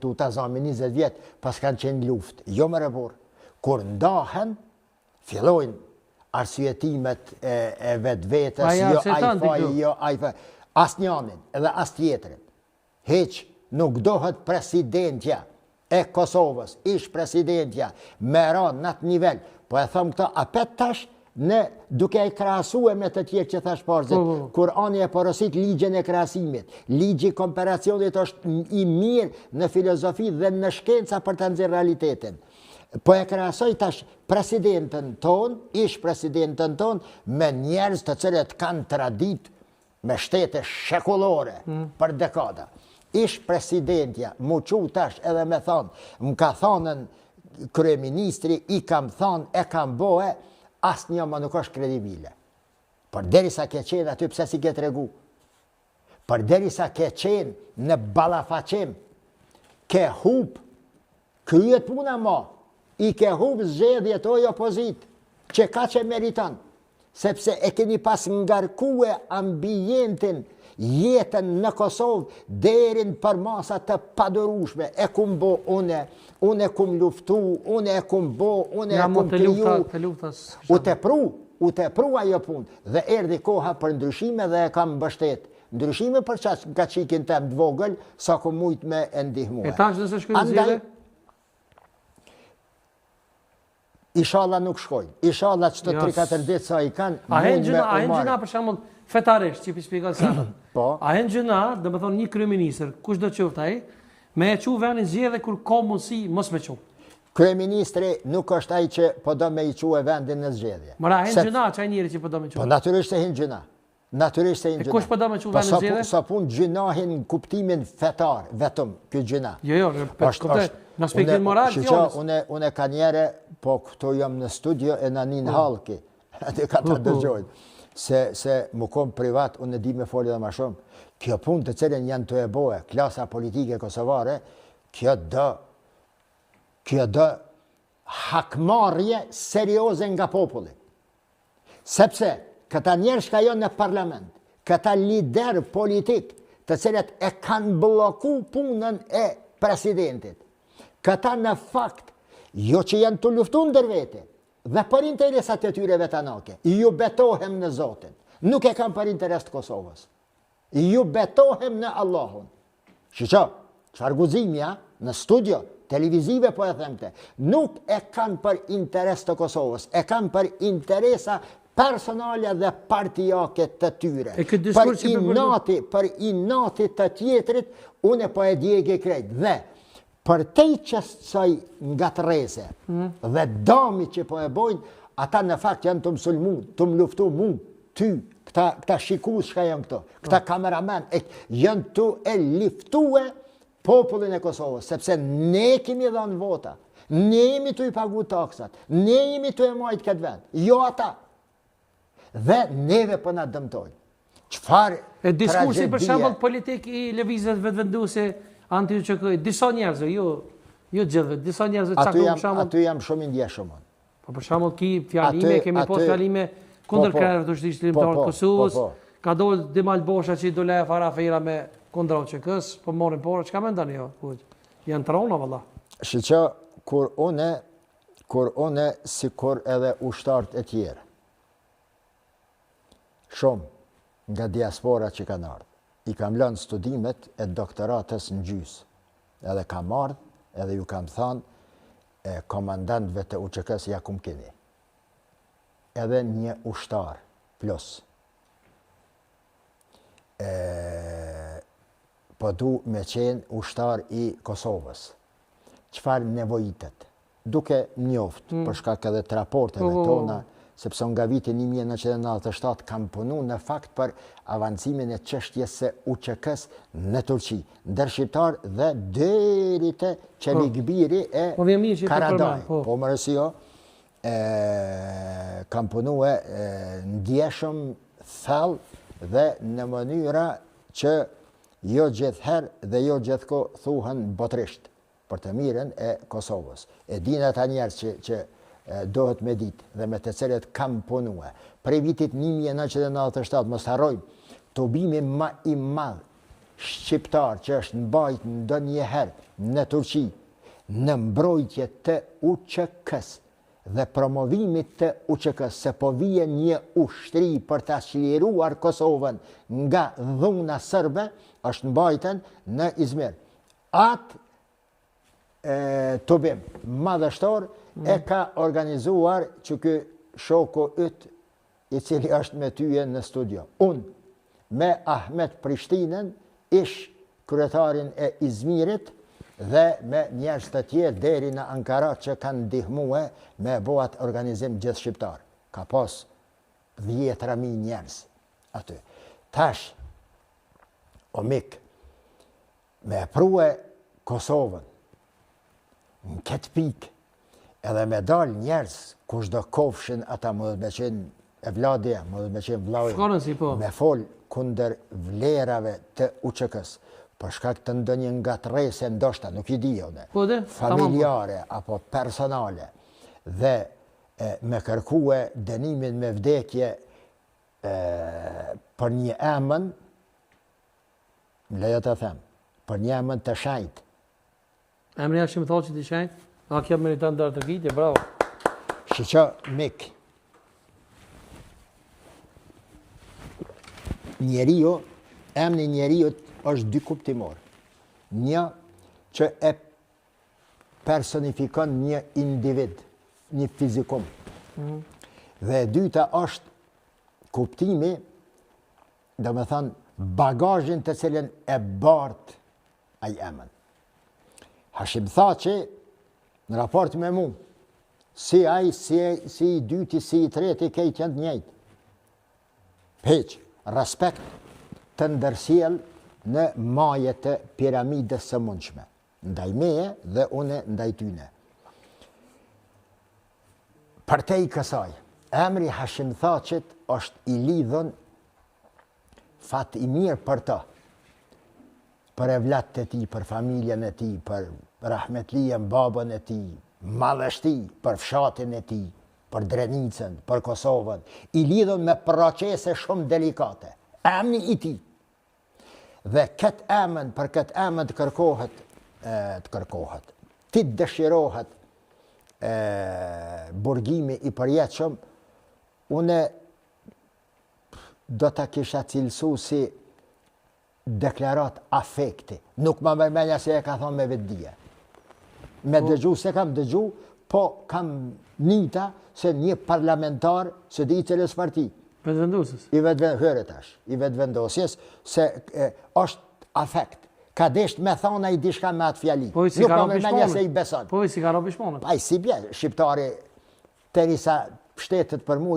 u ta zami 20 vjetë, pas kanë qenë luft. Jo më repor. Kur ndahen, fillojnë arsyetimet e vetë vetës, jo ajfaj, jo ajfaj. As njanin, edhe as tjetërin. Heq nuk dohet presidentja e Kosovës, ish presidentja, me ranë në atë nivel. Po e thëmë këta, apet tash, ne duke e krahasue me të tjerë që thash parzit, Kurani e porosit ligjen e krahasimit, ligji komparacionit është i mirë në filozofi dhe në shkenca për të nxjerrë realitetin. Po e krahasoj tash presidentën ton, ish presidentën ton, me njerëz të cilët kanë tradit me shtete shekullore për dekada. Ish presidentja, mu qu tash edhe me thonë, më ka thonën kryeministri, i kam thonë, e kam bohe, asë një më nuk është kredibile. Për deri sa ke qenë aty, pse si ke tregu? Për deri sa ke qenë në balafacim, ke hup, kryet puna ma, i ke hup zgjedhjet oj opozit, që ka që meriton, sepse e keni pas ngarkue ambientin, jetën në Kosovë, derin për masa të padorushme, e kum bo une e kum luftu, une e kum bo, une e kum kriju, u te pru ajo punë, dhe erdi koha për ndryshime dhe e kam mbështet. Ndryshime për qash nga qikin tem të vogël, sa ku mujt me e ndihmue. E tash nëse shkojnë zgjede? Inshallah nuk shkojnë. Inshallah që të 3-4 ditë sa i kanë, a hen gjëna për shembull fetarisht, që i shpjegon sa. A hen gjëna, dhe më thonë një kryeministër, kush do qoftë ai, me e qu venin zgjedhje kur ka mundësi mos me qu. Kryeministri nuk është ai që po do me i quë vendin në zgjedhje. Mëra, hen gjëna që ai njëri që po do me qu? Po natyrisht se hen gjëna. Natyrisht se hen gjëna. E kush po do me qu vendin në zgjedhje? Sa pun gjënahin në kuptimin fetar, vetëm, kjo gjëna. Jo, në aspektin moral, fjollës. Une ka njere, po këto jam në studio e në nin halki, atë ka të dëgjojnë. Se më kom privat, unë e di me foli dhe ma shumë, kjo pun të cilën janë të e bohe, klasa politike kosovare, kjo dë hakmarje serioze nga populli. Sepse, këta njerëz ka jo në parlament, këta lider politik, të cilët e kanë bloku punën e presidentit. Këta në fakt, jo që janë të luftu ndër vete, dhe për interesat e tyre vetanake, ju betohem në Zotin. Nuk e kam për interes të Kosovës. Ju betohem në Allahun. Shqo, qëfar guzimja në studio, televizive po e themte, nuk e kanë për interes të Kosovës, e kanë për interesa personale dhe partijake të tyre. Për inati të tjetrit, une po e djegi krejt. Dhe, për te që saj nga të reze dhe dami që po e bojnë, ata në fakt janë të mësullmu, të më luftu mu, ty, këta shikus shka janë këto, këta kameramen, janë të e liftue popullin e Kosovës, sepse ne kemi dhanë vota, ne jemi të i pagu taksat, ne jemi të e majtë këtë vend, jo ata. Dhe neve për nga dëmtojnë. Qëfar tragedia? Diskursi për shembull politik i lëvizjet vetëvenduse anti-UÇK, disa njerëzve, jo gjithve, disa njerëzve caktu për shembull. Aty jam shumë i ndjeshëm. Po për shembull ki fjalime, kemi pas fjalime kundër krerëve të shtetit shqiptar të Kosovës, ka dolë Demal Bosha që i dole farafera me kundra UÇK-s, po morin por, çka mendoni jo? Janë trona valla. Shiqo, kur une sikur edhe ushtarët e tjerë, shumë nga diaspora që kanë ardhur, i kam lënë studimet e doktoratës në gjysë. Edhe kam ardhë, edhe ju kam thanë komandantëve të UÇK-s ja kum keni. Edhe një ushtar plus. Po du me qenë ushtar i Kosovës. Qëfar nevojitet? Duke njoftë, për shkak edhe të raporteve tona, sepse nga viti 1997 kam punu në fakt për avancimin e çështjes së UÇK-s në Turqi, ndër shqiptar dhe deri te Çelikbiri e Karadaj. Po më rësio, kam punu ndjeshëm thellë dhe në mënyra që jo gjithherë dhe jo gjithko thuhen botrisht për të mirën e Kosovës. E dinë ata njerëz që dohet me ditë dhe me të cilët kam punue. Prej vitit 1997, mos harrojmë, tubimi ma i madh shqiptar që është mbajt ndonjëherë në Turqi në mbrojtje të UÇK-s dhe promovimit të UÇK-s, se po vije një ushtri për të çliruar Kosovën nga dhuna serbe, është mbajten në Izmir. Atë tubim madhështor e ka organizuar që ky shoku yt i cili është me tyje në studio. Unë me Ahmet Prishtinën, ish kryetarin e Izmirit, dhe me njerëz të tjerë deri në Ankara që kanë ndihmue me bëhat organizim gjithë shqiptar. Ka pas 10.000 njerëz aty. Tash, o mik, me prue Kosovën, në këtë pikë, edhe me dal njerëz, kush do kofshin ata më dhe me qenë evladja, më dhe me qenë vlaujë, me fol kunder vlerave të UÇK-s, për shkak të ndonjë ngatrese ndoshta, nuk i di unë, familjare apo personale, dhe me kërkue dënimin me vdekje për një emën, lejo të them, për një emën të shenjtë. Emri Hashim Thaçit i shenjtë? A kjo meriton ndër të kitje, bravo. Shiqo, mik, njeriu, emri njeriut është dy kuptimor. Një që e personifikon një individ, një fizikum. Dhe dyta është kuptimi, do me thënë, bagazhin të cilën e bart ai emën. Hashim Thaçi, në raport me mu, si ai, si i dyti, si i treti, kejt janë të njëjtë. Heq, respekt të ndërsjell në maje të piramidës së mundshme, ndaj meje dhe une ndaj tyne. Për te i kësaj, emri Hashim Thaçit është i lidhën fat i mirë për ta, për evlat e ti, për familjen e ti, për rahmetlijen babën e ti, madhështi, për fshatin e ti, për Drenicën, për Kosovën, i lidhën me procese shumë delikate. Emri i ti. Dhe këtë emën, për këtë emën të kërkohet, ti të dëshirohet burgimi i përjetshëm, une do të kisha cilësu si deklarat afekti. Nuk më mërmenja se e ka thonë me vetëdije. Me dëgju, se kam dëgju, po kam nita se një parlamentar se di cilës parti. Vetëvendosës? I vetëvendosjes, se është afekt. Ka desht me thona i dishka me atë fjali. Po i si ka robi shmonët? Se i beson. Po i si ka robi shmonët? Pa i si bje, shqiptari, terisa shtetet për mu,